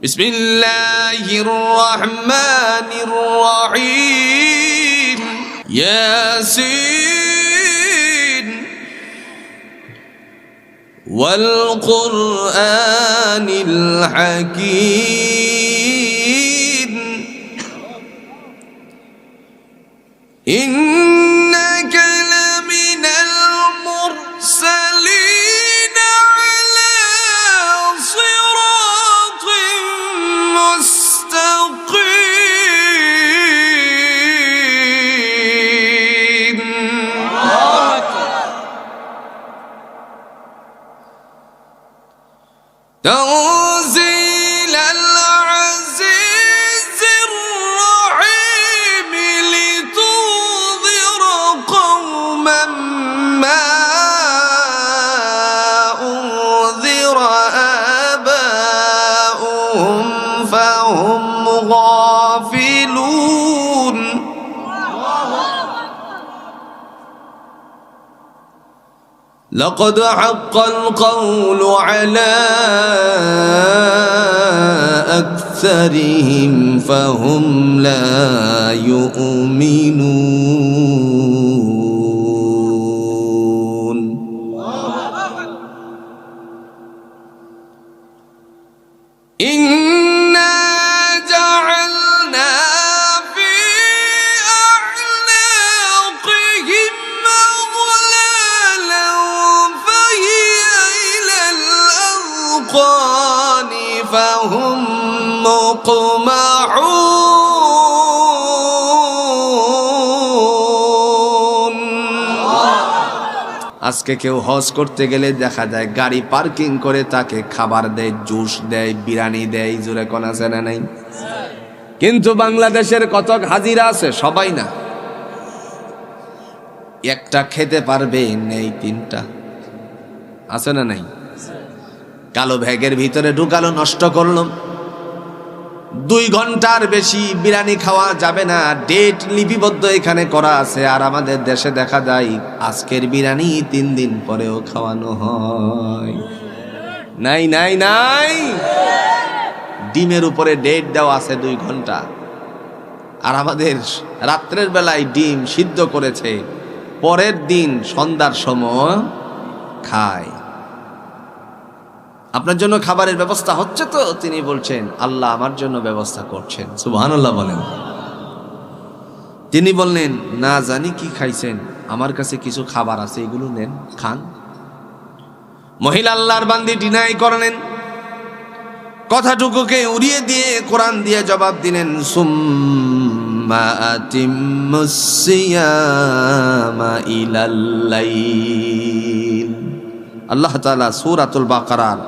বিসমিল্লাহির রহমানির রহিম। ইয়াসিন ওয়াল কুরআনিল হাকীম। ইন্নাকা লামিনাল মুরসালিন আলা সিরাতিন মুস্তাকিম। تنزيل العزيز الرحيم لتنذر قوما ما أنذر آباؤهم فهم غافلون لقد حق القول على أكثرهم فهم لا يؤمنون إنا جعلنا في أعناقهم أغلالا فهي إلى الأذقان فهم مقمحون। আজকে কেউ হজ করতে গেলে দেখা যায় গাড়ি পার্কিং করে তাকে খাবার দেয়, জুস দেয়, বিরিয়ানি দেয়, জোরে কোন আছে না নাই? কিন্তু বাংলাদেশের কত হাজিরা আছে? সবাই না, একটা খেতে পারবে নেই, তিনটা আছে না নাই? কালো ব্যাগের ভিতরে ঢুকালো, নষ্ট করলো। 2 ঘন্টার বেশি বিরিয়ানি খাওয়া যাবে না, ডেট লিপিবদ্ধ এখানে করা আছে। আর আমাদের দেশে দেখা যায় আজকের বিরিয়ানি 3 দিন পরেও খাওয়ানো হয়। নাই নাই নাই, ডিমের উপরে ডেট দেওয়া আছে 2 ঘন্টা। আর আমাদের রাত্রের বেলায় ডিম সিদ্ধ করেছে, পরের দিন সন্ধ্যার সময় খায়। আপনার জন্য খাবারের ব্যবস্থা হচ্ছে তো? তিনি বলছেন আল্লাহ আমার জন্য ব্যবস্থা করছেন। সুবহানাল্লাহ বলেন। তিনি বললেন না জানি কি খাইছেন, আমার কাছে কিছু খাবার আছে, এগুলো নেন, খান। মহিলা আল্লাহর বান্দি ডিনাই করলেন, কথাটুকুকে উড়িয়ে দিয়ে কোরআন দিয়ে জবাব দিলেন সুম্মা আতিম্মুস সিয়ামা ইলাল লাইল। আল্লাহ তাআলা সূরাতুল বাকারার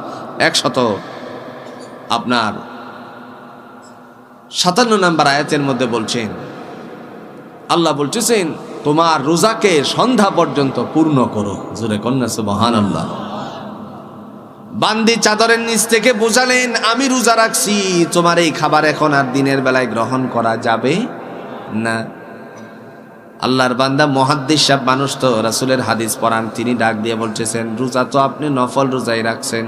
157 নম্বর আয়াতের মধ্যে বলছেন, আল্লাহ বলতেছেন তোমার রোজাকে সন্ধ্যা পর্যন্ত পূর্ণ করো। জোরে কন্যা সুবহানাল্লাহ। বান্দি চাদরের নিচ থেকে বুঝালেন আমি রোজা রাখছি, তোমার এই খাবার এখন আর দিনের বেলায় গ্রহণ করা যাবে না। আল্লাহর বান্দা মুহাদ্দিস সাহেব মানুষ তো, রাসূলের হাদিস পড়ান, তিনি ডাক দিয়ে বলতেছেন রোজা তো আপনি নফল রোজাই রাখছেন,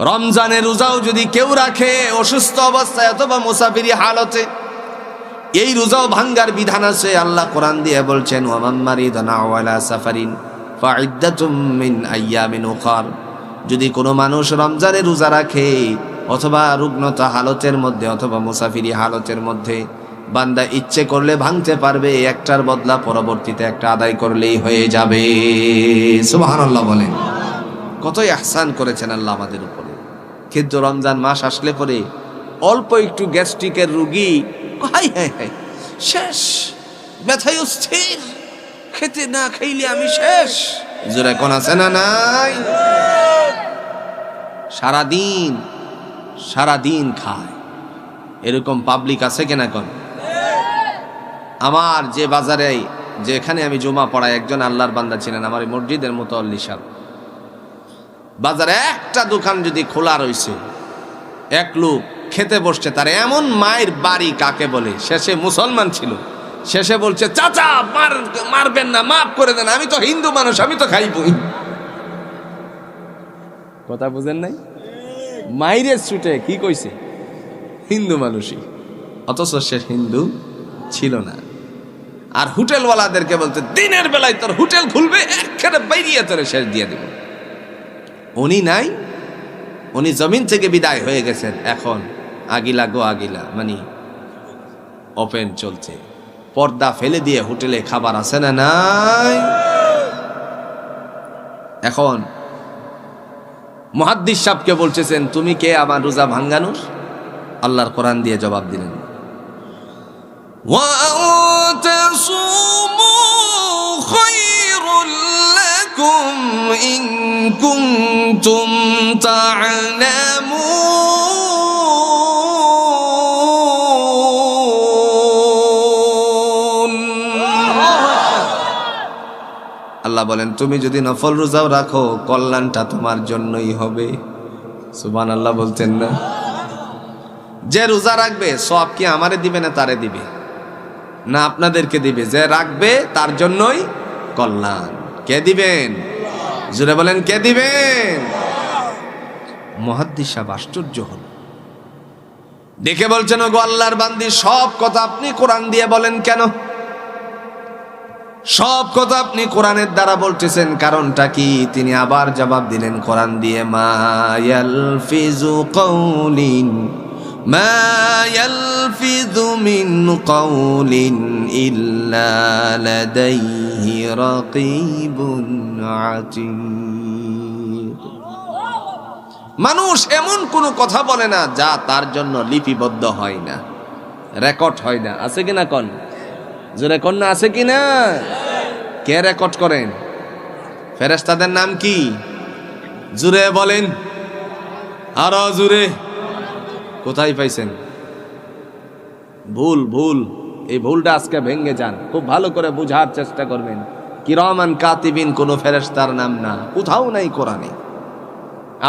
রমজানের রোজাও যদি কেউ রাখে অসুস্থ অবস্থায় অথবা মুসাফিরি হালতে, এই রোজাও ভাঙ্গার বিধান আছে। আল্লাহ কোরআন দিয়ে বলছেন ওয়ামান মারিদানা ওয়ালা সাফারিন ফাইদ্দাতুম মিন আইয়ামিন উখার। যদি কোনো মানুষ রমজানের রোজা রাখে অথবা রুগ্নতা হালতের মধ্যে অথবা মুসাফিরি হালতের মধ্যে, বান্দা ইচ্ছে করলে ভাঙতে পারবে, একটার বদলা পরবর্তীতে একটা আদায় করলেই হয়ে যাবে। সুবহানাল্লাহ বলেন। কতই ইহসান করেছেন আল্লাহ আমাদের উপরে। কিন্তু রমজান মাস আসলে পরে অল্প একটু গ্যাস্ট্রিকের রোগী হাই হাই হাই শেষ, ব্যথায় অস্থির, খেতে না খাইলে আমি শেষ। জোরে কোন আছে না নাই? সারাদিন খায়, এরকম পাবলিক আছে কিনা? কোন আমার যে বাজারে যেখানে আমি জুমা পড়াই, একজন আল্লাহর বান্দা ছিলেন, আমার মসজিদের মুতাল্লি সাহেব। বাজারে একটা দোকান যদি খোলা রয়েছে, এক লোক খেতে বসছে, তার এমন মায়ের বাড়ি কাকে বলে, শেষে মুসলমান ছিল, শেষে বলছে চাচা মারবেন না, মাফ করে দেন, আমি তো হিন্দু মানুষ, আমি তো খাইবই। কথা বুঝেন নাই? মাইরে ছুটে কি কইছে হিন্দু মানুষই, অথচ সে হিন্দু ছিল না। আর হোটেলওয়ালাদেরকে বলতে দিনের বেলায় তোর হোটেল খুলবে, একখানে বাইরিয়ে তোরে শেষ দিয়ে দেব। উনি নাই, উনি জমিন থেকে বিদায় হয়ে গেছেন। এখন আগিলা গো আগিলা মানে ওপেন চলছে, পর্দা ফেলে দিয়ে হোটেলে খাবার আছে না নাই। এখন মুহাদ্দিস সাহেবকে বলতেছেন তুমি কে আমার রোজা ভাঙ্গানোর? আল্লাহর কোরআন দিয়ে জবাব দিলেন ইন কুনতুম তা'লামুন। আল্লাহ বলেন তুমি যদি নফল রোজাও রাখো কল্যাণটা তোমার জন্যই হবে। সুবহানাল্লাহ বলতেন না? যে রোজা রাখবে সব কি আমারে দিবে না তারে দিবে? না আপনাদেরকে দিবে। যে রাখবে তার জন্যই কল্যাণ। কে দিবেন? জোরে বলেন কে দিবেন? মুহাদ্দিস সাহেব আশ্চর্য হল, দেখে বলছেন ওগো আল্লাহর বান্দি, সব কথা আপনি কোরআন দিয়ে বলেন কেন? সব কথা আপনি কোরআনের দ্বারা বলতেছেন, কারণটা কি? তিনি আবার জবাব দিলেন কোরআন দিয়ে, মা ইয়ালফিজু কাউলিন মা ইয়ালফিযু মিন কাউলিন ইল্লা লাদাইহি রাকীবুন আতীদ। মানুষ এমন কোনো কথা বলে না যা তার জন্য লিপিবদ্ধ হয় না, রেকর্ড হয় না। আছে কিনা কোন? জোরে কোন না আছে কিনা? কে রেকর্ড করেন? ফেরেশতাদের নাম কি? জোরে বলেন, আরো জোরে। কোথায় পাইছেন? ভুল ভুল, এই ভুলটা আজকে ভেঙে যান, খুব ভালো করে বুঝার চেষ্টা করবেন। কিরামান কাতিবিন কোন ফেরেশতার নাম না, কোথাও নাই কোরআনে।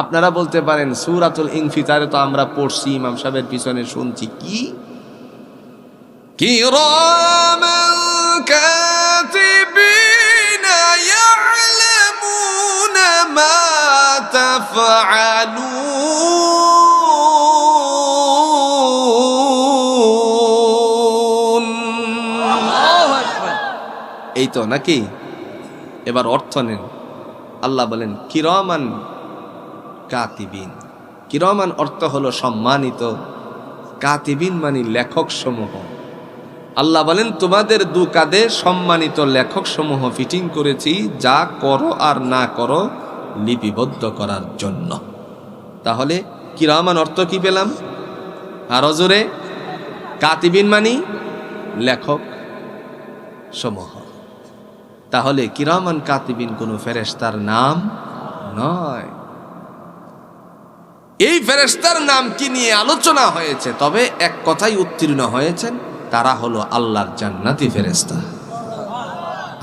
আপনারা বলতে পারেন সূরাতুল ইনফিতারে তো আমরা পড়ছি, ইমাম সাহেবের পিছনে শুনছি। কি কিরামান কাতিবিন ইয়ালামুনা মা তাফআলুন। এই তো নাকি? এবার অর্থ নেন। আল্লাহ বলেন কিরামান কাতিবিন। কিরামান অর্থ হলো সম্মানিত, কাতিবিন মানে লেখক সমূহ। আল্লাহ বলেন তোমাদের দু কাঁধে সম্মানিত লেখক সমূহ ফিটিং করেছি, যা করো আর না করো লিপিবদ্ধ করার জন্য। তাহলে কিরামান অর্থ কি পেলাম? আর জোরে, কাতিবিন মানে লেখক সমূহ। তাহলে কিরামান কাতিবিন কোনো ফেরেশতার নাম নয়। এই ফেরেশতার নাম কি নিয়ে আলোচনা হয়েছে, তবে এক কথাই উত্তীর্ণ হয়েছেন, তারা হলো আল্লাহর জান্নাতি ফেরেশতা।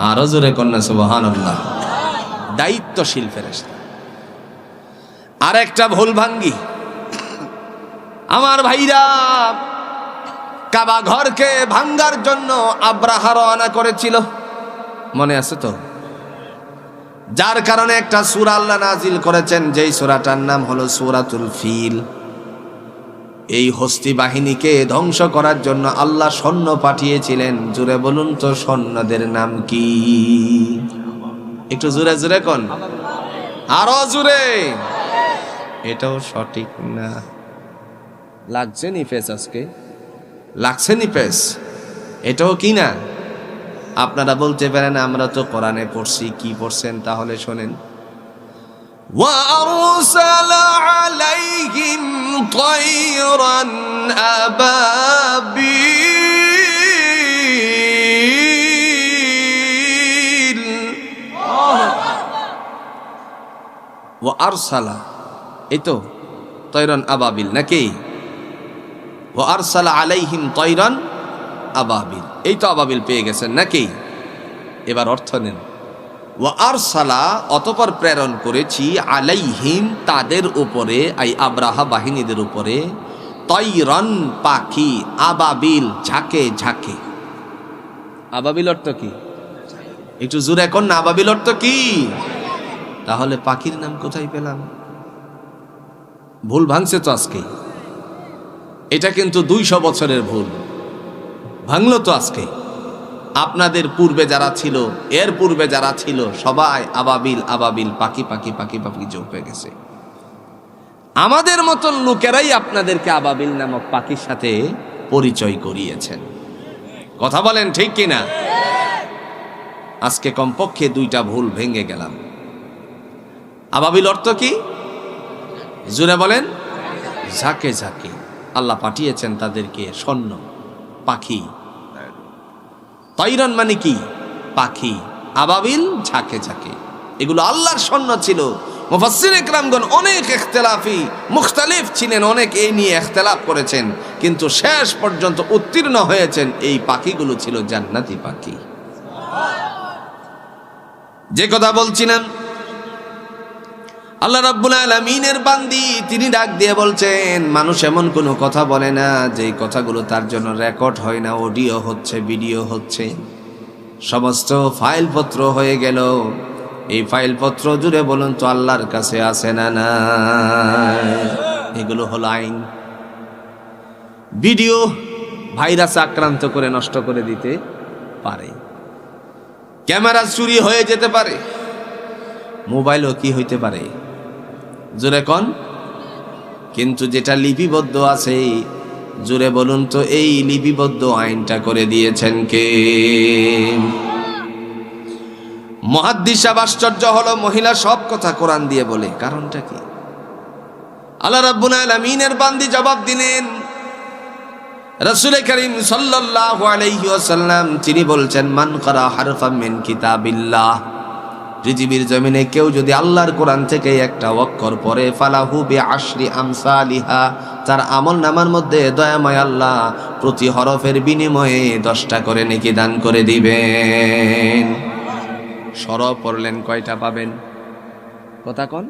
আরো জোরে কন্যা সুবহানাল্লাহ। দায়িত্বশীল ফেরেশতা। আর একটা ভুল ভাঙ্গি আমার ভাইরা, কাবা ঘরকে ভাঙ্গার জন্য আব্রাহা রওনা করেছিল, মনে আছে তো? যার কারণে একটা সূরা আল্লাহ নাজিল করেছেন, যেই সূরাটার নাম হলো সূরাতুল ফিল। এই হস্তি বাহিনীকে ধ্বংস করার জন্য আল্লাহ সৈন্য পাঠিয়েছিলেন। জোরে বলুন তো সৈন্যদের নাম কি? একটু জোরে জোরে কোন, আরো জোরে। এটাও সঠিক না। লাগছে নি ফেস? আজকে লাগছে নি ফেস? এটাও কি না? আপনারা বলতে পারেন আমরা তো কোরআনে পড়ছি। কি পড়ছেন তাহলে শোনেন। وَأَرْسَلَ عَلَيْهِمْ طَيْرًا أَبَابِيلَ وَأَرْسَلَ, এই তো তৈরন আবাবিল নাকি? وَأَرْسَلَ عَلَيْهِمْ طَيْرًا আবাবিল, এই তো আবাবিল পেয়ে গেছেন নাকি? এবার অর্থ নেন। ওয়া আরসালা, অতঃপর প্রেরণ করেছি, আলাইহিম, তাদের উপরে, আই আব্রাহা বাহিনীদের উপরে, তৈরন, পাখি, আবাবিল, ঝাঁকে ঝাঁকে। আবাবিল অর্থ কি? একটু জোরে কোন না, আবাবিল অর্থ কি? তাহলে পাখির নাম কোথায় পেলাম? ভুল ভাঙছে তো আজকে, এটা কিন্তু 200 বছরের ভুল ভাঙলো তো আজকে। আপনাদের পূর্বে যারা ছিল, এর পূর্বে যারা ছিল, সবাই আবাবিল আবাবিল পাখি পাখি পাখি পাখি যোগ হয়ে গেছে। আমাদের মতন লোকেরাই আপনাদেরকে আবাবিল নামক পাখির সাথে পরিচয় করিয়েছেন। কথা বলেন ঠিক কিনা? আজকে কমপক্ষে 2টা ভুল ভেঙে গেলাম। আবাবিল অর্থ কি? জুড়ে বলেন। ঝাঁকে ঝাঁকে আল্লাহ পাঠিয়েছেন তাদেরকে স্বর্ণ পাখি। তৈরন মানে কি? পাখি। আবাবিল ঝাঁকে ঝাঁকে, এগুলো আল্লাহর স্বর্ণ ছিল। মুফাসসির ইকরামগণ অনেক ইখতিলাফি মুখতালিফ ছিলেন, অনেক এই নিয়ে ইখতিলাফ করেছেন, কিন্তু শেষ পর্যন্ত উত্তীর্ণ হয়েছেন এই পাখিগুলো ছিল জান্নাতি পাখি। যে কথা বলছিলাম, আল্লাহ রাব্বুল আলামিনের বান্দি তিনি ডাক দিয়ে বলছেন, মানুষ এমন কোনো কথা বলে না যে কথাগুলো তার জন্য রেকর্ড হয় না, অডিও হচ্ছে, ভিডিও হচ্ছে, সমস্ত ফাইলপত্র হয়ে গেল। এই ফাইলপত্র জুড়ে বলুন তো আল্লাহর কাছে আছে না? না, এগুলো হলো আইন। ভিডিও ভাইরাস আক্রান্ত করে নষ্ট করে দিতে পারে, ক্যামেরা চুরি হয়ে যেতে পারে, মোবাইলও কি হইতে পারে, জোরে কোন? কিন্তু যেটা লিপিবদ্ধ আছে, জোরে বলুন তো এই লিপিবদ্ধ আইনটা করে দিয়েছেন কে? মুহাদ্দিস সাহেব আশ্চর্য হলো, মহিলা সব কথা কোরআন দিয়ে বলে, কারণটা কি? আল্লাহ রাব্বুল আলামিনের বান্দি জবাব দিলেন, রাসূল করিম সাল্লাল্লাহু আলাইহি ওয়াসাল্লাম তিনি বলছেন, মান ক্বারা হারফাম মিন কিতাবিল্লাহ, পৃথিবীর জমিনে কেউ যদি আল্লাহর কোরআন থেকে একটা অক্ষর পড়ে, ফালাহু বিআশরি আমসালিহা, তার আমল নামার মধ্যে দয়াময় আল্লাহ প্রতি হরফের বিনিময়ে 10টা করে নেকি দান করে দিবেন। সর পড়লেন কয়টা পাবেন? কথা কোন?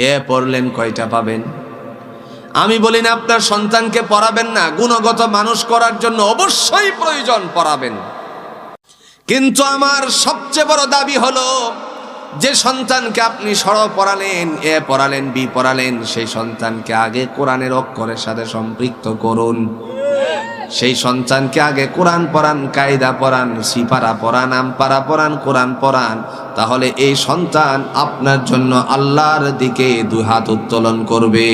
এ পড়লেন কয়টা পাবেন? আমি বলি না আপনার সন্তানকে পড়াবেন না, গুণগত মানুষ করার জন্য অবশ্যই প্রয়োজন, পড়াবেন। কিন্তু আমার সবচেয়ে বড় দাবি হলো, যে সন্তানকে আপনি সর পড়ালেন, এ পড়ালেন, বি পড়ালেন, সেই সন্তানকে আগে কোরআনের অক্ষরের সাথে সম্পৃক্ত করুন। সেই সন্তানকে আগে কোরআন পড়ান, কায়দা পড়ান, সিপারা পড়ান, আমপারা পড়ান, কোরআন পড়ান, তাহলে এই সন্তান আপনার জন্য আল্লাহর দিকে 2 হাত উত্তোলন করবে।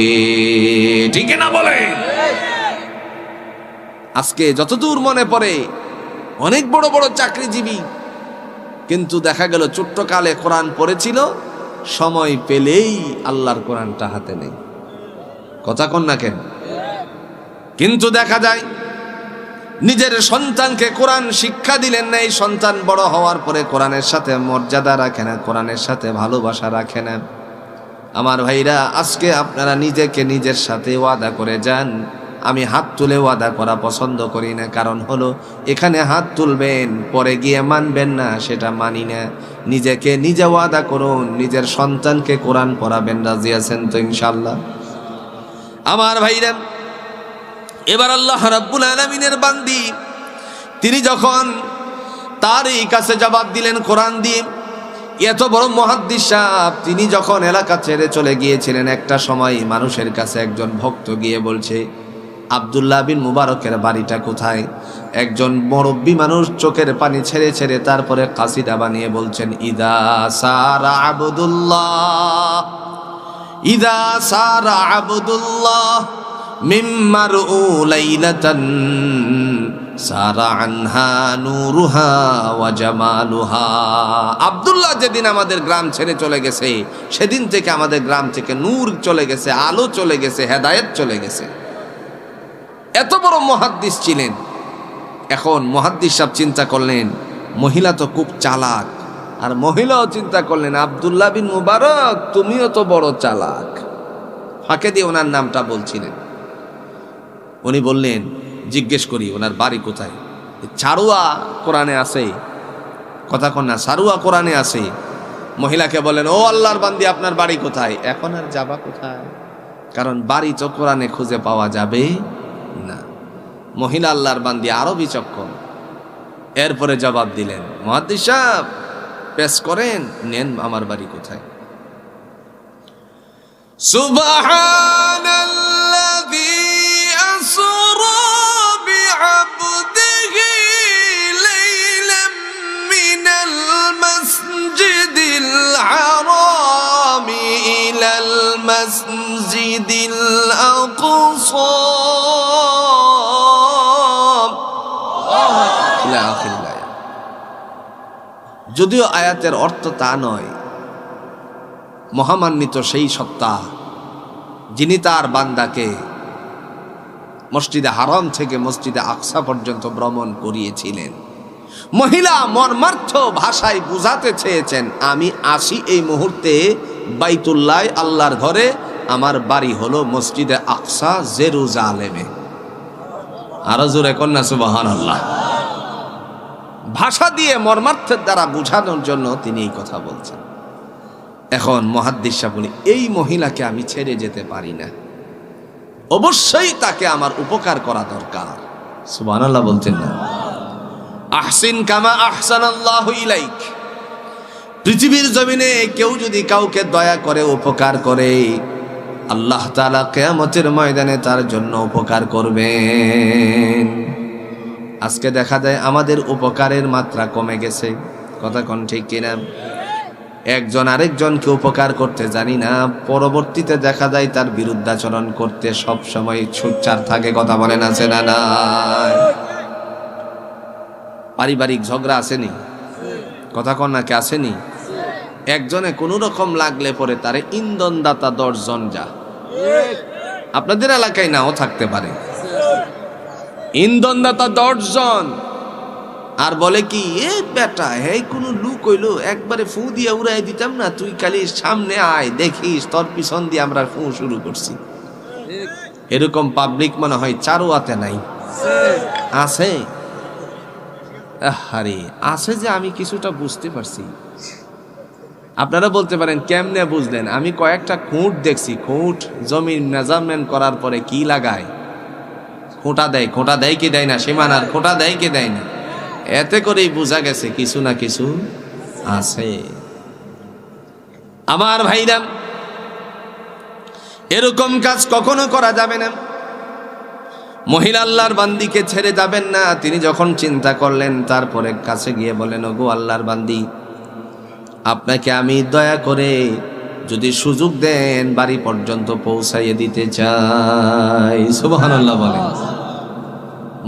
ঠিক না বলে? আজকে যতদূর মনে পড়ে অনেক বড় বড় চাকরিজীবী, কিন্তু দেখা গেল ছোট্টকালে কোরআন পড়েছিল, সময় পেলেই আল্লাহর কোরআনটা হাতে নেই। কথা কন না কেন? কিন্তু দেখা যায় নিজের সন্তানকে কোরআন শিক্ষা দিলেন না, এই সন্তান বড় হওয়ার পরে কোরআনের সাথে মর্যাদা রাখে না, কোরআনের সাথে ভালোবাসা রাখে না। আমার ভাইরা, আজকে আপনারা নিজেকে নিজের সাথে ওয়াদা করে যান। আমি হাত তুলে ওয়াদা করা পছন্দ করি না, কারণ হলো এখানে হাত তুলবেন, পরে গিয়ে মানবেন না, সেটা মানি না। নিজেকে নিজে ওয়াদা করুন, নিজের সন্তানকে কোরআন পড়াবেন। রাজি আছেন তো ইনশাআল্লাহ? আমার ভাইরা, এবার আল্লাহ রাব্বুল আলামিনের বান্দি তিনি যখন তার এই কাছে জবাব দিলেন কোরআন দিয়ে, এত বড় মুহাদ্দিস সাহেব তিনি যখন এলাকা ছেড়ে চলে গিয়েছিলেন, একটা সময় মানুষের কাছে একজন ভক্ত গিয়ে বলছে, আব্দুল্লাহ বিন মুবারকের বাড়িটা কোথায়? একজন মুরব্বী মানুষ চোখের পানি ছেড়ে ছেড়ে তারপরে কাসিদা বানিয়ে বলছেন, ইদা সারা আবদুল্লাহ, ইদা সারা আবদুল্লাহ মিম্মারউ লাইলাতান সারা আনহা নূরুহা ওয়া জামালুহা। আব্দুল্লাহ যেদিন আমাদের গ্রাম ছেড়ে চলে গেছে, সেদিন থেকে আমাদের গ্রাম থেকে নূর চলে গেছে, আলো চলে গেছে, হেদায়েত চলে গেছে। এত বড় মুহাদ্দিস ছিলেন। এখন মুহাদ্দিস সাহেব চিন্তা করলেন, মহিলা তো খুব চালাক, আর মহিলাও চিন্তা করলেন, আব্দুল্লাহ বিন মুবারক তুমিও তো বড় চালাক। ফাঁকে দিয়ে ওনার নামটা বলছিলেন। উনি বললেন, জিজ্ঞেস করি ওনার বাড়ি কোথায়? সারুয়া কোরআনে আছে। কথা কন না? সারুয়া কোরআনে আছে। মহিলাকে বলেন, ও আল্লাহর বান্দি আপনার বাড়ি কোথায়? এখন আর যাবা কোথায়, কারণ বাড়ি তো কোরআনে খুঁজে পাওয়া যাবে না। মহিলা আল্লাহর বান্দি আরো বিচক্ষণ। এরপরে জবাব দিলেন, মুহাদ্দিস সাহেব পেশ করেন, নেন আমার বাড়ি কোথায়। সুবহানাল্লাযী আসরা বিআবদিহি লাইলাম মিনাল মাসজিদিল হারাম ইলাল মাসজিদিল আকসা ইলা আখিরিল আয়াত। যদিও আয়াতের অর্থ তা নয়, মহামান্বিত সেই সত্তা যিনি তার বান্দাকে মসজিদে হারাম থেকে মসজিদে আকসা পর্যন্ত ভ্রমণ করিয়েছিলেন। মহিলা মর্মার্থ ভাষায় বুঝাতে চেয়েছেন, আমি আসি এই মুহূর্তে বাইতুল্লাহ আল্লাহর ঘরে, আমার বাড়ি হলো মসজিদে আকসা জেরুজালেমে। আরো জোরে কন্যা সুবহানাল্লাহ। ভাষা দিয়ে মর্মার্থের দ্বারা বোঝানোর জন্য তিনি এই কথা বলছেন। এখন মুহাদ্দিস সাহেব বলে, এই মহিলাকে আমি ছেড়ে যেতে পারি না, অবশ্যই তাকে আমার উপকার করা দরকার। সুবহানাল্লাহ বলতেন না? আহসিন কামা আহসানাল্লাহু ইলাইক। পৃথিবীর জমিনে কেউ যদি কাউকে দয়া করে, উপকার করে, আল্লাহ তাআলা কিয়ামতের ময়দানে তার জন্য উপকার করবেন। আজকে দেখা যায় আমাদের উপকারের মাত্রা কমে গেছে, কথা কোন ঠিক কিনা? একজন আরেকজনকে উপকার করতে জানি না, পরবর্তীতে দেখা যায় তার বিরুদ্ধাচরণ করতে সব সময় সোচ্চার থাকে। কথা বলেন আছে না নাই? পারিবারিক ঝগড়া আসেনি? কথা কন নাকি আসেনি? একজনে কোনো রকম লাগলে পরে তারে ইন্ধনদাতা 10 জন যা। আপনাদের এলাকায় নাও থাকতে পারে। ইন্ধনদাতা 10 জন, আর বলে কি, এ বেটা, হে কোনো লুক হইলো, একবারে ফু দিয়ে উড়াই দিতাম না, তুই খালি সামনে আয়, দেখিস তোর পিছন দিয়ে আমরা ফু শুরু করছি। এরকম পাবলিক মনে হয় চারোয়াতে নাই? আছে? আরে আছে যে, আমি কিছুটা বুঝতে পারছি। আপনারা বলতে পারেন কেমনে বুঝলেন? আমি কয়েকটা খুঁট দেখছি। খুঁট জমির মেজারমেন্ট করার পরে কি লাগায়? খোঁটা দেয়। খোঁটা দেয় কি দেয় না? সীমানার খোঁটা দেয় কি দেয় না? এতে করেই বোঝা গেছে কিছু না কিছু আছে। আমার ভাইরা, এরকম কাজ কখনো করা যাবে না। মহিলা আল্লাহর বান্দিকে ছেড়ে যাবেন না। তিনি যখন চিন্তা করলেন, তারপরে কাছে গিয়ে বলেন, ওগো আল্লাহর বান্দি, আপনাকে আমি দয়া করে যদি সুযোগ দেন বাড়ি পর্যন্ত পৌঁছাইয়ে দিতে চাই। সুবহানাল্লাহ বলেন।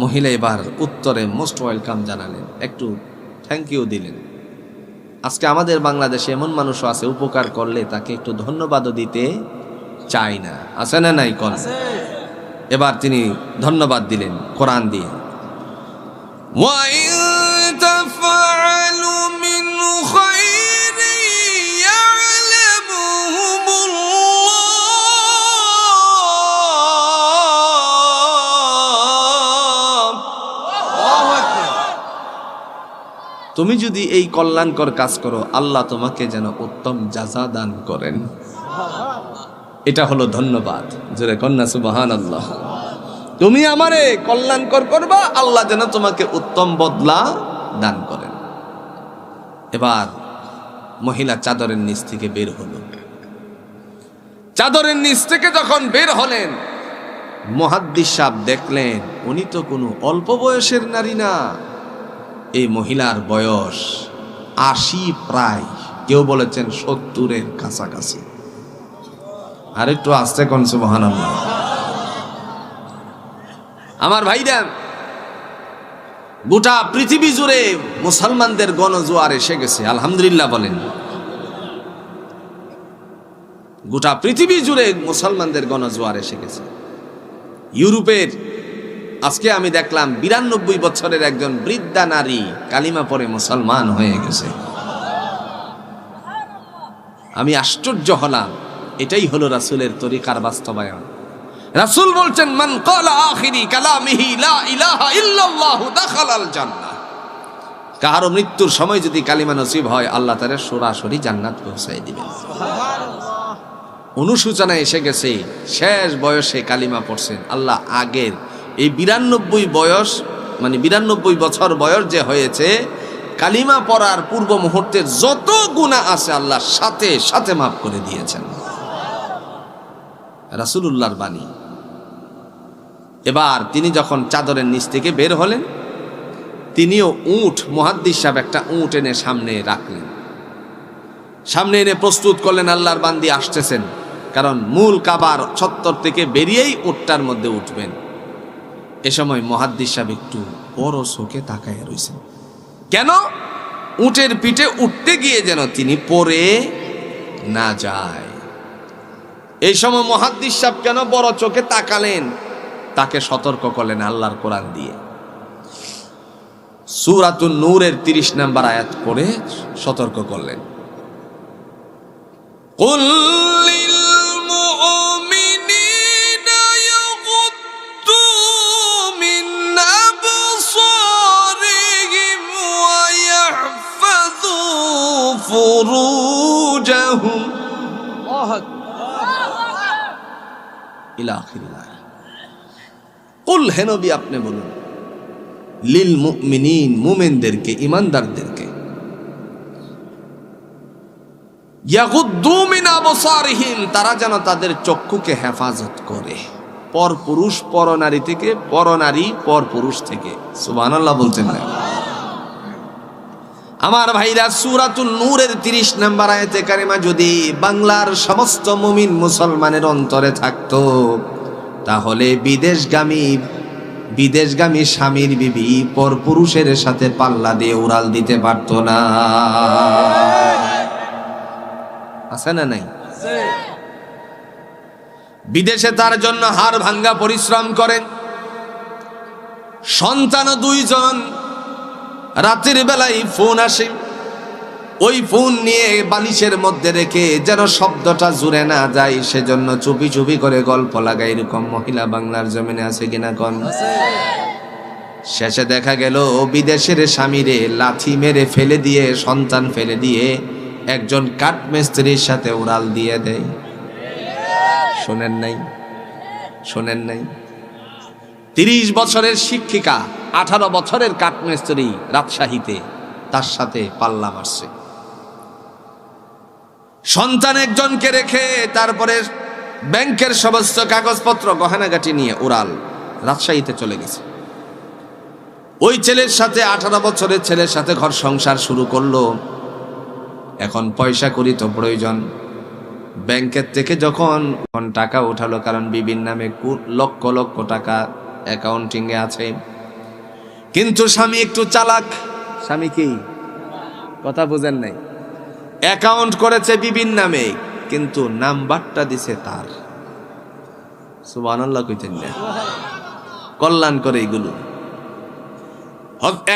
মহিলা এবার উত্তরে মোস্ট ওয়েলকাম জানালেন, একটু থ্যাংক ইউ দিলেন। আজকে আমাদের বাংলাদেশে এমন মানুষও আছে, উপকার করলে তাকে একটু ধন্যবাদও দিতে চায় না। আছে না নাই? কোন? এবার তিনি ধন্যবাদ দিলেন কোরআন দিয়ে। তুমি যদি এই কল্যাণকর কাজ করো, আল্লাহ তোমাকে যেন উত্তম জাযা দান করেন। এটা হলো ধন্যবাদ। জোরে কন্যা সুবহানাল্লাহ। তুমি আমারে কল্যাণকর করবা, আল্লাহ যেন তোমাকে উত্তম বদলা দান করেন। এবার মহিলা চাদরের নিচ থেকে বের হলো। চাদরের নিচ থেকে যখন বের হলেন, মুহাদ্দিস সাহেব দেখলেন উনি তো কোনো অল্প বয়সের নারী না। এই মহিলার বয়স 80 প্রায়, কেউ বলেছেন 70-এর কাছাকাছি। আর একটু আস্তে কোন সুবহানাল্লাহ। আমার ভাইরা, গোটা পৃথিবী জুড়ে মুসলমানদের গণজোয়ার এসে গেছে। আলহামদুলিল্লাহ বলেন। গোটা পৃথিবী জুড়ে মুসলমানদের গণজোয়ার এসে গেছে। ইউরোপের আজকে আমি দেখলাম 92 বছরের একজন বৃদ্ধা নারী কালিমা পড়ে মুসলমান হয়ে গেছে। আমি আশ্চর্য হলাম। এটাই হলো রাসূলের তরিকার বাস্তবায়ন। রাসূল বলছেন, মান ক্বালা আখিরি কালামিহি লা ইলাহা ইল্লাল্লাহু দাখালাল জান্নাহ। কারো মৃত্যুর সময় যদি কালিমা নসিব হয়, আল্লাহ তাআলা সরাসরি জান্নাত পৌঁছায় দিবেন। সুবহানাল্লাহ। অনুসূচনা এসে গেছে, শেষ বয়সে কালিমা পড়ছেন। আল্লাহ আগের এই 92 বয়স, মানে 92 বছর বয়স যে হয়েছে, কালিমা পড়ার পূর্ব মুহূর্তের যত গুনাহ আছে আল্লাহ সাথে সাথে মাফ করে দিয়েছেন। রাসূলুল্লাহর বাণী। এবার তিনি যখন চাদরের নিচ থেকে বের হলেন, তিনিও উট, মুহাদ্দিস সাহেব একটা উট এনে সামনে রাখলেন, সামনে এনে প্রস্তুত করলেন। আল্লাহর বান্দি আসতেছেন, কারণ মূল কাবার চত্বর থেকে বেরিয়েই উটটার মধ্যে উঠবেন। এ সময় মুহাদ্দিস সাহেব একটু বড় চোখে তাকায় রইছেন। কেন? উটের পিঠে উঠতে গিয়ে যেন তিনি পড়ে না যায়। এই সময় মুহাদ্দিস সাহেব কেন বড় চোখে তাকালেন? তাকে সতর্ক করলেন আল্লাহর কোরআন দিয়ে। সূরাতুন নূরের 30 নম্বর আয়াত পড়ে সতর্ক করলেন। কুল লিল মুমিনিনা ইয়াগুদ্দু মিন আবসারিহিম ওয়া ইয়াহফাযু ফুরুজাহুম ইলা আখিরিল আয়াত। কুল, হে নবী আপনি বলুন, লিল মুমিনিন, মুমিনদেরকে, ঈমানদারদেরকে, ইয়াগুদ্দু মিন আবসারিহিম, তারা যেন তাদের চক্ষুকে হেফাজত করে পরপুরুষ পরনারী থেকে, পরনারী পরপুরুষ থেকে। সুবহানাল্লাহ বলতেন না? আমার ভাইরা, সূরাতুন নূরের 30 নম্বর আয়াতে কারিমা যদি বাংলার সমস্ত মুমিন মুসলমানের অন্তরে থাকতো, তাহলে বিদেশগামী স্বামীর বিবি পরপুরুষের সাথে পাল্লা দিয়ে উড়াল দিতে পারতো না। আছে না নাই? বিদেশে তার জন্য হাড় ভাঙ্গা পরিশ্রম করেন, সন্তান 2 জন। রাতের বেলায় ফোন আসে, ওই ফোন নিয়ে বালিশের মধ্যে রেখে যেন শব্দটা জুড়ে না যায়, সেজন্য চুপি চুপি করে গল্প লাগায়। এরকম মহিলা বাংলার জমিনে আছে কিনা কোন? শেষে দেখা গেল বিদেশের স্বামীরে লাথি মেরে ফেলে দিয়ে, সন্তান ফেলে দিয়ে একজন কাঠমিস্ত্রির সাথে উড়াল দিয়ে দেয়। শোনেন নাই? শোনেন নাই? 30 বছরের শিক্ষিকা, 18 বছরের কাঠমিস্ত্রি রাজশাহীতে তার সাথে পাল্লা মারছে। সন্তান একজনকে রেখে তারপরে ব্যাংকের সমস্ত কাগজপত্র গহনাগাটি নিয়ে উড়াল রাজশাহীতে চলে গেছে। ওই ছেলের সাথে, 18 বছরের ছেলের সাথে ঘর সংসার শুরু করলো। এখন পয়সা করি তো প্রয়োজন। ব্যাংকের থেকে যখন টাকা উঠালো, কারণ বিবির নামে লক্ষ লক্ষ টাকা অ্যাকাউন্টিং এ আছে, কিন্তু স্বামী একটু চালাক। স্বামী কি কথা বুঝেন নাই? অ্যাকাউন্ট করেছে বিবির নামে, কিন্তু নাম্বারটা দিছে তার। সুবহানাল্লাহ কইতেন না? কল্যাণ করে এগুলো।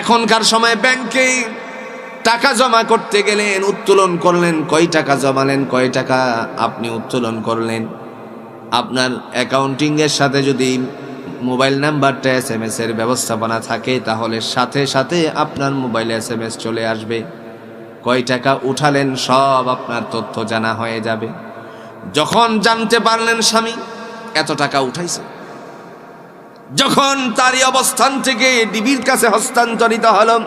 এখনকার সময় ব্যাংকে টাকা জমা করতে গেলেন, উত্তোলন করলেন, কয় টাকা জমালেন, কয় টাকা আপনি উত্তোলন করলেন, আপনার অ্যাকাউন্টিং এর সাথে যদি মোবাইল নাম্বারটা SMS এর ব্যবস্থাপনা থাকে, তাহলে সাথে সাথে আপনার মোবাইলে SMS চলে আসবে। কয় টাকা উঠালেন সব আপনার তথ্য জানা হয়ে যাবে। যখন জানতে পারলেন স্বামী এত টাকা উঠাইছে, যখন তারই অবস্থান থেকে ডিবির কাছে হস্তান্তরিত হলো,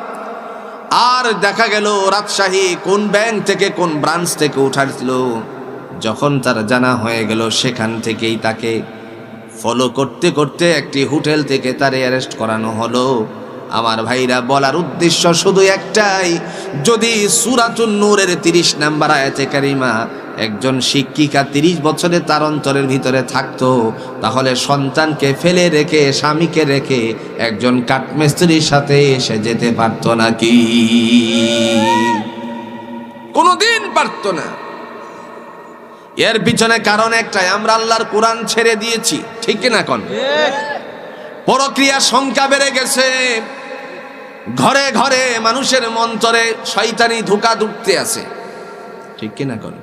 আর দেখা গেল রাজশাহী কোন ব্যাংক থেকে, কোন ব্রাঞ্চ থেকে উঠাইছিল, যখন তার জানা হয়ে গেল, সেখান থেকেই তাকে ফলো করতে করতে একটি হোটেল থেকে তারে অ্যারেস্ট করানো হলো। আমার ভাইরা, বলার উদ্দেশ্য শুধু একটাই, যদি সূরাতুন নূরের 30 নম্বর আয়াতে কারিমা একজন শিক্ষিকা 30 বছরে তার অন্তরের ভিতরে থাকতো, তাহলে সন্তানকে ফেলে রেখে, স্বামীকে রেখে একজন কাঠমিস্ত্রির সাথে এসে যেতে পারতো নাকি? কোনোদিন পারতো না। এর পিছনে কারণ একটাই, আমরা আল্লাহর কোরআন ছেড়ে দিয়েছি। ঠিক কিনা কোন? পরক্রিয়ার সংখ্যা বেড়ে গেছে, ঘরে ঘরে মানুষের মন্তরে শয়তানি ধোঁকা ঢুকতে আছে। ঠিক কিনা কোন?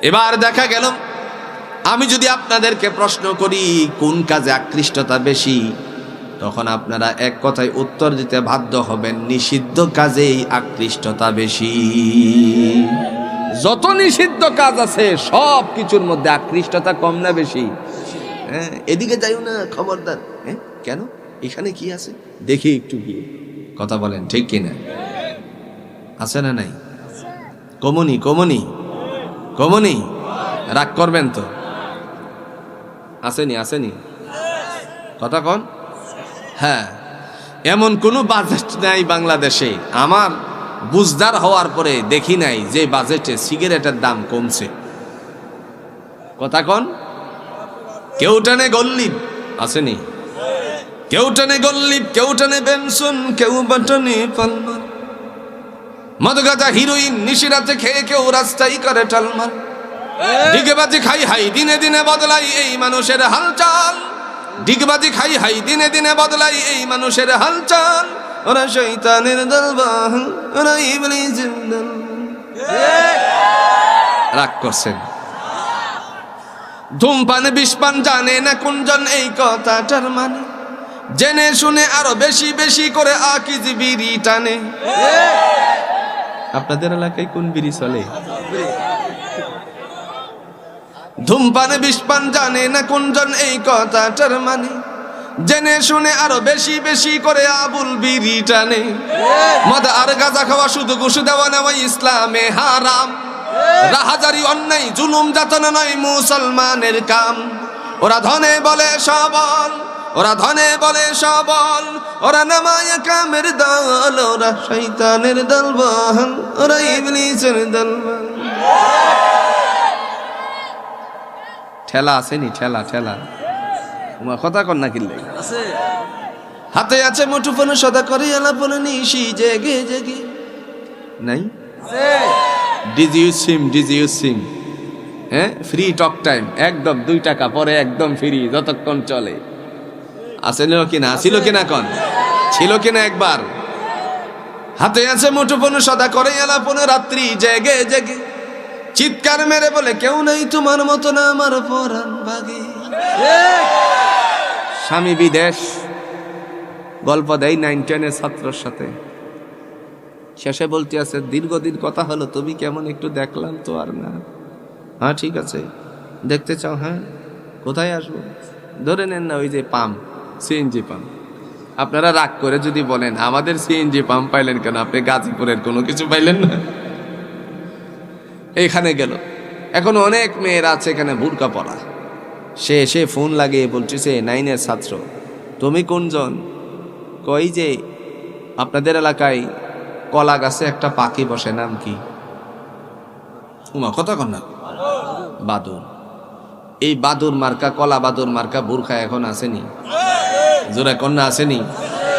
এবার দেখা গেল, আমি যদি আপনাদেরকে প্রশ্ন করি কোন কাজে আকৃষ্টতা বেশি, তখন আপনারা এক কথায় উত্তর দিতে বাধ্য হবেন, নিষিদ্ধ কাজেই আকৃষ্টতা বেশি। যত নিষিদ্ধ কাজ আছে সব কিছুর মধ্যে আকৃষ্টতা কম না বেশি? হ্যাঁ, এদিকে যাইও না, খবরদার। হ্যাঁ, কেন? এখানে কি আছে দেখি একটু গিয়ে। কথা বলেন ঠিক কিনা? আছে না নাই? কমনি কমনি কমনি, রাগ করবেন তো? আসেনি আসেনি কথা কন। হ্যাঁ, এমন কোনো বাজেট নাই বাংলাদেশে আমার বুঝদার হওয়ার পরে দেখি নাই যে বাজেটে সিগারেটের দাম কমছে। কথা কন। কেউ টানে গল্লিব, আসেনি? কেউ টানে গল্লিব, কেউ টানে বেনসন, কেউ বা টানে পালমার। মদ গাঁজা হিরোইন নিশিরাতে খেয়ে কেউ রাস্তায় করে টালমার। ডিগবাজি খাই হাই দিনে দিনে বদলাই এই মানুষের হালচাল। ডিগবাজি খাই হাই দিনে দিনে বদলাই এই মানুষের হালচাল। ওরা শয়তানের দলবাল, ওরা ইবলিসের দল। রাগ করছেন। ধূমপান বিষপান জানে না কোনজন এই কথাটার মানে। জেনে শুনে আরো বেশি বেশি করে আকিজ বিড়ি টানে। আপনাদের এলাকায় কোন বিড়ি চলে? ধূমপান বিষপান জানে না কোনজন এই কথাটার মানে। জেনে শুনে আরো বেশি বেশি করে আবুল বিড়ি টানে। মদ আর গাঁজা খাওয়া শুধু ঘুষ দেওয়া নেওয়া ইসলামে হারাম। রাহাজারি অন্যায় জুলুম যাতনা নয় মুসলমানের কাম। ওরা ধনে বলে সবল, ওরা ধনে বলে সবল, ওরা নামায় কামের দল, ওরা শয়তানের দলবল, ওরা ইবলিসের দলবল। ঠেলা আসেনি? ঠেলা ঠেলা কথা কন না কিনলে হাতে আছে মুঠোফোন সদা করে আলাপন নিশি জেগে জেগে নাই। ডিজিউ সিম, হ্যাঁ, ফ্রি টক টাইম একদম 2 টাকা, পরে একদম ফ্রি যতক্ষণ চলে। আসেন কিনা? ছিল কিনা কন? ছিল কিনা একবার? হাতে আছে মুঠোফোন সদা করে আলাপন রাত্রি জেগে জেগে। চিৎকার মেরে বলে কেউ নাই তোমার মতো না আমার পরাণ ভাগে। স্বামী বিদেশ গল্প দেয় 9-10 ছাত্রর সাথে। শেষে বলতে আছে দীর্ঘদিন কথা হলো, তুমি কেমন একটু দেখলাম তো আর না। হ্যাঁ ঠিক আছে, দেখতে চাও? হ্যাঁ, কোথায় আসবো? ধরে নেন না ওই যে পাম্প, সিএনজি পাম্প। আপনারা রাগ করে যদি বলেন আমাদের সিএনজি পাম্প পাইলেন কেন, আপনি গাজীপুরের কোনো কিছু পাইলেন না? এইখানে গেল। এখন অনেক মেয়েরা আছে এখানে বুরকা পরা। সে এসে ফোন লাগিয়ে বলতেছে 9-এর ছাত্র, তুমি কোনজন? কই যে আপনাদের এলাকায় কলা গাছে একটা পাখি বসে, নাম কি? উমা কথা কন না। বাদুর। এই বাদুর মার্কা, কলা বাদুর মার্কা বুরখা এখন আসেনি? জোরে কন্যা আসেনি?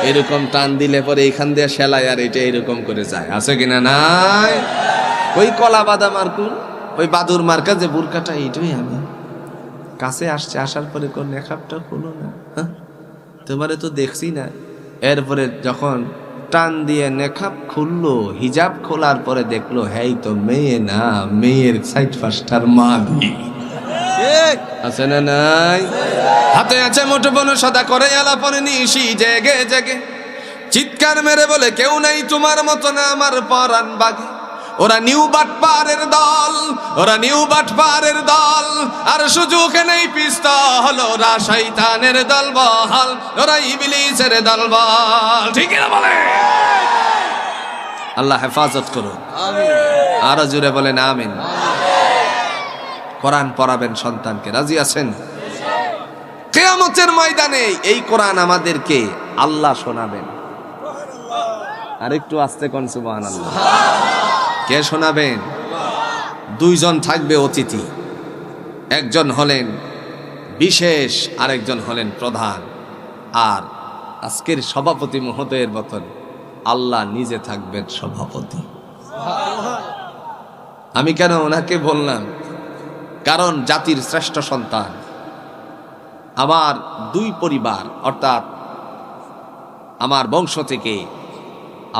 এরকম টান দিলে পরে এইখান দিয়ে সেলাই আর এটা এরকম করে যায়, আছে কিনা? নাই। ওই কলা বাদা মার্কুর, ওই বাদুর মার্কা যে বুরকাটা, এইটাই আমি কাছে আসছে। আসার পরে কোন নেখাপটা হলো না, তোমারে তো দেখছি না। এরপরে যখন টান দিয়ে নেখাপ খুললো, হিজাব খোলার পরে দেখলো হ্যাঁ তো মেয়ে না, মেয়ের সাইড ফাস্টার মা দি। আছে না নাই? হাতে আছে মুঠোফোন সদা করে আলাপন নিশি জেগে জেগে। চিৎকার মেরে বলে কেউ নাই তোমার মতো না আমার পরাণ বাগে। ওরা নিউ বাটপারের দল, ওরা নিউ বাটপারের দল, আর সুযোগ নেই পিস্তল। ওরা শয়তানের দলবল, ওরা ইবলিসের দলবল। ঠিক না বলে? আল্লাহ হেফাজত করুন। আরো জোরে বলেন আমিন। কোরআন পড়াবেন সন্তানকে, রাজি আছেন? কিয়ামতের ময়দানে এই কোরআন আমাদেরকে আল্লাহ শোনাবেন। আর একটু আস্তে কোন সুবহানাল্লাহ। কে শোনাবেন? 2 জন থাকবে অতিথি। একজন হলেন বিশেষ, আরেকজন হলেন প্রধান। আর আজকের সভাপতি মহোদয়ের মতন আল্লাহ নিজে থাকবেন সভাপতি। আমি কেন ওনাকে বললাম? কারণ জাতির শ্রেষ্ঠ সন্তান। আমার 2 পরিবার, অর্থাৎ আমার বংশ থেকে,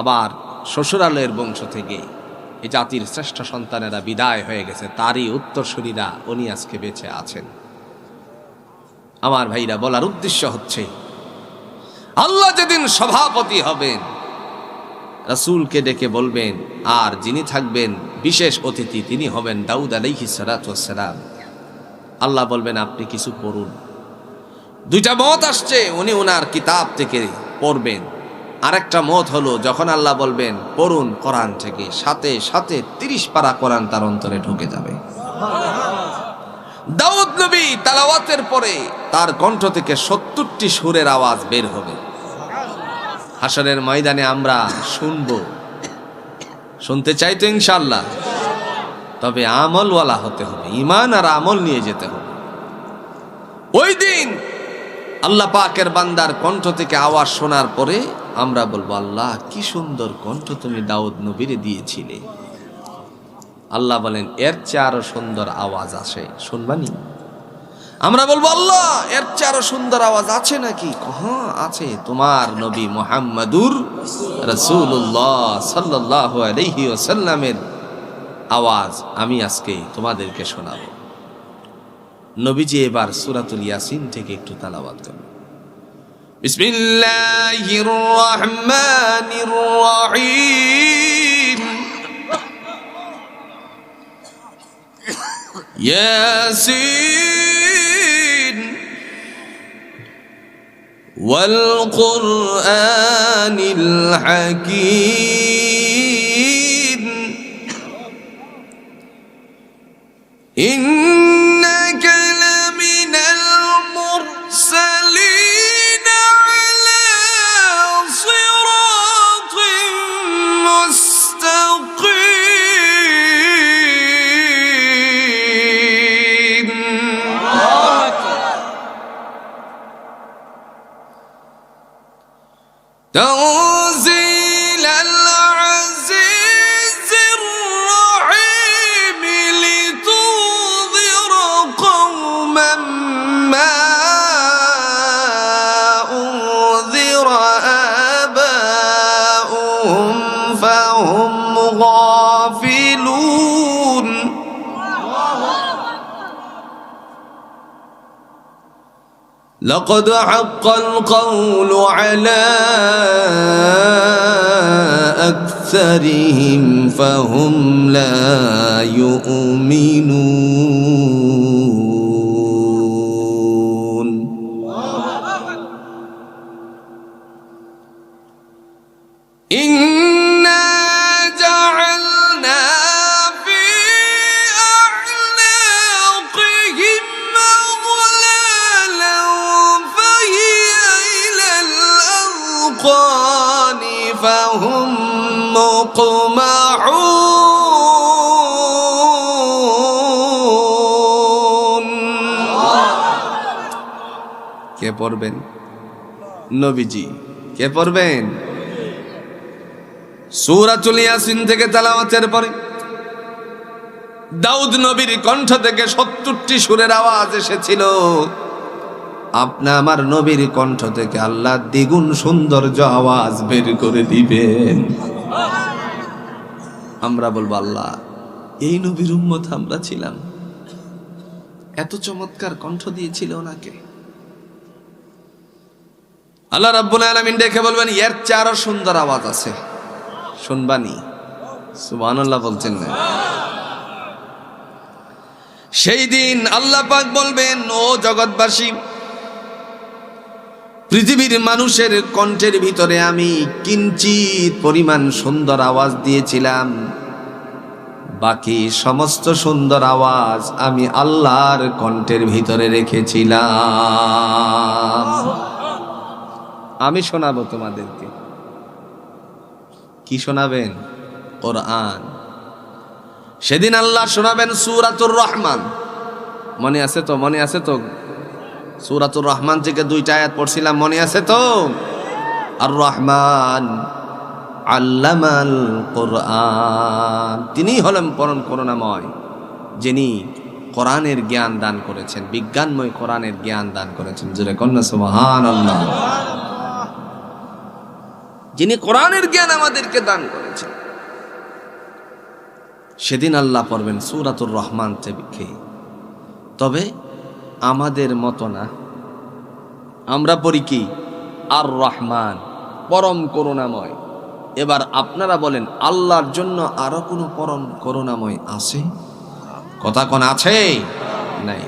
আমার শ্বশুরালয়ের বংশ থেকে এই জাতির শ্রেষ্ঠ সন্তানেরা বিদায় হয়ে গেছে। তারই উত্তরসূরিরা উনি আজকে বেঁচে আছেন। আমার ভাইরা, বলার উদ্দেশ্য হচ্ছে আল্লাহ যেদিন সভাপতি হবেন রাসূলকে ডেকে বলবেন, আর যিনি থাকবেন বিশেষ অতিথি তিনি হবেন দাউদ আলাইহিস সালাতু ওয়াস সালাম। আল্লাহ বলবেন আপনি কিছু পড়ুন। 2টা মত আসছে, উনি ওনার কিতাব থেকে পড়বেন। আরেকটা মত হলো যখন আল্লাহ বলবেন পড়ুন কোরআন থেকে, সাথে সাথে 30 পারা কোরআন তার অন্তরে ঢুকে যাবে। দাউদ নবী তেলাওয়াতের পরে তার কণ্ঠ থেকে 70টি সুরের আওয়াজ বের হবে। হাশরের ময়দানে আমরা শুনবো, শুনতে চাই তো ইনশাআল্লাহ, তবে আমলওয়ালা হতে হবে, ঈমান আর আমল নিয়ে যেতে হবে। ওই দিন আল্লাহ পাকের বান্দার কণ্ঠ থেকে আওয়াজ শোনার পরে আমরা বলবো, আল্লাহ কি সুন্দর কণ্ঠ তুমি দাউদ নবীরে দিয়েছিলে। আল্লাহ বলেন, এর চেয়ে আরো সুন্দর আওয়াজ আসে, শুনবানি? আমরা বলবো, আল্লাহ এর চেয়ে আরো সুন্দর আওয়াজ আছে নাকি? হ্যাঁ আছে, তোমার নবী মুহাম্মাদুর রাসূলুল্লাহ সাল্লাল্লাহু আলাইহি ওয়াসাল্লামের আওয়াজ আমি আজকে তোমাদেরকে শোনাবো। নবীজি এবার সূরাতুল ইয়াসিন থেকে একটু তেলাওয়াত করুন। বিসমিল্লাহির রহমানির রহিম। ইয়াসিন ওয়াল কুরআনিল হাকীম। ইন্নাকা লামিনাল মুরসালিন আলা সিরাতিন মুস্তাকিম। তানজিলাল আজিজির রহিম লিতুনযিরা কওমান মা উনযিরা আবাউহুম ফাহুম গাফিলুন। لقد حق القول على أكثرهم فهم لا يؤمنون. إنا جعلنا في أعناقهم أغلالا فهي إلى الأذقان فهم مقمحون. কে পড়বেন? নবীজি। কে পড়বেন? সূরাতুল ইয়াসিন থেকে তেলাওয়াতের পরে দাউদ নবীর কণ্ঠ থেকে 70টি সুরের আওয়াজ এসেছিল। আপনি আমার নবীর কণ্ঠ থেকে আল্লাহ দ্বিগুণ সৌন্দর্য আওয়াজ বের করে দিবেন। আমরা বলবো, আল্লাহ এই নবীর উম্মত আমরা ছিলাম, এত চমৎকার কণ্ঠ দিয়েছিল ওনাকে। আল্লাহ রাব্বুল আলামিন দেখে বলবেন, এর চেয়ে আরো সুন্দর আওয়াজ আছে, শুনবানি? সুবহানাল্লাহ বলছেন না? সেই দিন আল্লাহ পাক বলবেন, ও জগৎবাসী, পৃথিবীর মানুষের কণ্ঠের ভিতরে আমি কিঞ্চিত পরিমাণ সুন্দর আওয়াজ দিয়েছিলাম, বাকি সমস্ত সুন্দর আওয়াজ আমি আল্লাহর কণ্ঠের ভিতরে রেখেছিলাম। আমি শোনাবো তোমাদেরকে। কি শোনাবেন? কোরআন। সেদিন আল্লাহ শোনাবেন সূরাতুর রহমান। মনে আছে তো? মনে আছে তো? সূরাতুর রহমান থেকে 2টা আয়াত পড়ছিলাম, মনে আছে তো? আর রহমান আল্লামাল কোরআন, তিনি হলেন পরম করুণাময়, যিনি কোরআনের জ্ঞান দান করেছেন, বিজ্ঞানময় কোরআনের জ্ঞান দান করেছেন। জোরে কন্যা সুবহানাল্লাহ। যিনি কোরআনের জ্ঞান আমাদেরকে দান করেছেন, সেদিন আল্লাহ পড়বেন সূরাতুর রহমান থেকে। তবে আমাদের মতো না, আমরা পড়ি কি? আর রহমান, পরম করুণাময়। এবার আপনারা বলেন, আল্লাহর জন্য আরো কোনো পরম করুণাময় আছে? কথা কোন আছে? নাই।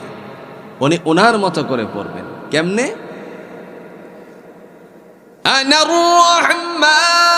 উনি ওনার মতো করে পড়বেন। কেমনে? আনার রহমান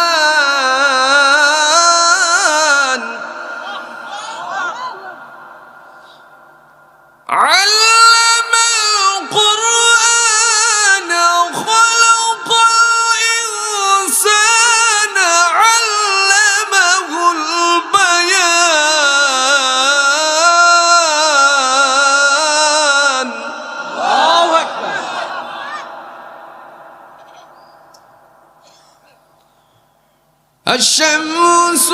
الشمس